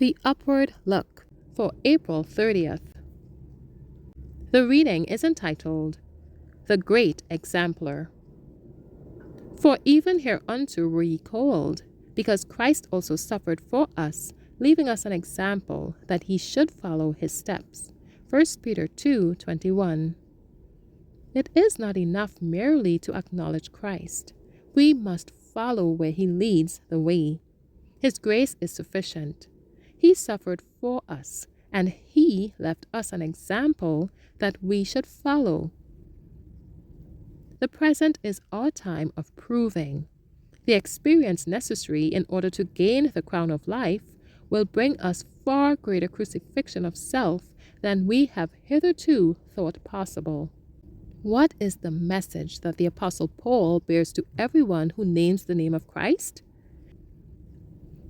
The Upward Look for April 30th. The reading is entitled, The Great Exemplar. For even hereunto were ye called, because Christ also suffered for us, leaving us an example that ye should follow his steps. 1 Peter 2:21. It is not enough merely to acknowledge Christ. We must follow where he leads the way. His grace is sufficient. He suffered for us, and he left us an example that we should follow. The present is our time of proving. The experience necessary in order to gain the crown of life will bring us far greater crucifixion of self than we have hitherto thought possible. What is the message that the Apostle Paul bears to everyone who names the name of Christ?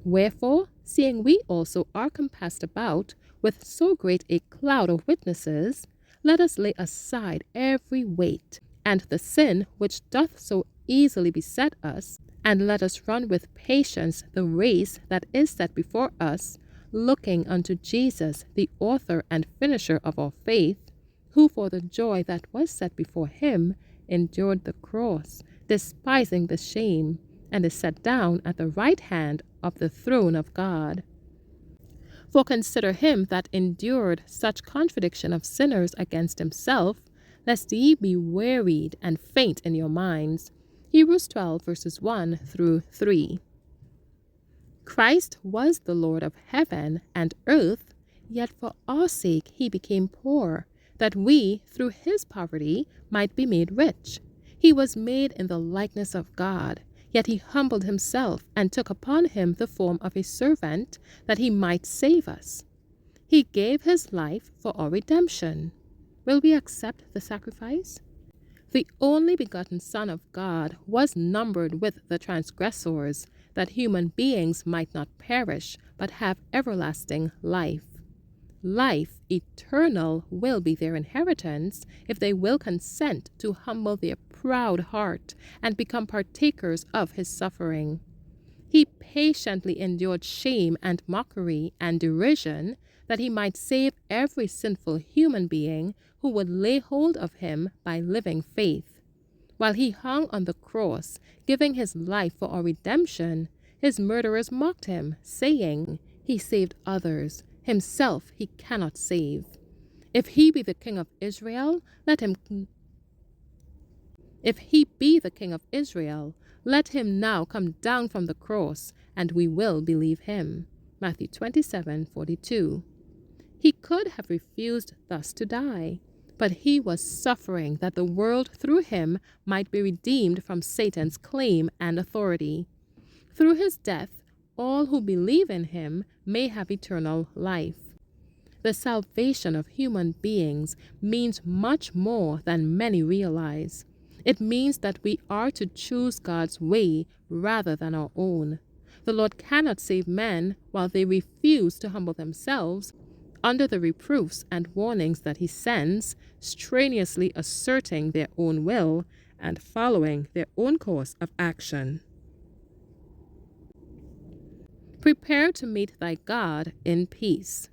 Wherefore, seeing we also are compassed about with so great a cloud of witnesses, let us lay aside every weight, and the sin which doth so easily beset us, and let us run with patience the race that is set before us, looking unto Jesus, the author and finisher of our faith, who for the joy that was set before him endured the cross, despising the shame, and is set down at the right hand of the throne of God. For consider him that endured such contradiction of sinners against himself, lest ye be wearied and faint in your minds. Hebrews 12 verses 1 through 3. Christ was the Lord of heaven and earth, yet for our sake he became poor, that we, through his poverty, might be made rich. He was made in the likeness of God, yet he humbled himself and took upon him the form of a servant, that he might save us. He gave his life for our redemption. Will we accept the sacrifice? The only begotten Son of God was numbered with the transgressors, that human beings might not perish, but have everlasting life. Life eternal will be their inheritance if they will consent to humble their proud heart and become partakers of his suffering. He patiently endured shame and mockery and derision, that he might save every sinful human being who would lay hold of him by living faith. While he hung on the cross, giving his life for our redemption, his murderers mocked him, saying, "He saved others. Himself he cannot save. If he be the King of Israel, let him now come down from the cross, and we will believe him." Matthew 27:42. He could have refused thus to die, but he was suffering that the world through him might be redeemed from Satan's claim and authority. Through his death, all who believe in him may have eternal life. The salvation of human beings means much more than many realize. It means that we are to choose God's way rather than our own. The Lord cannot save men while they refuse to humble themselves under the reproofs and warnings that he sends, strenuously asserting their own will and following their own course of action. Prepare to meet thy God in peace.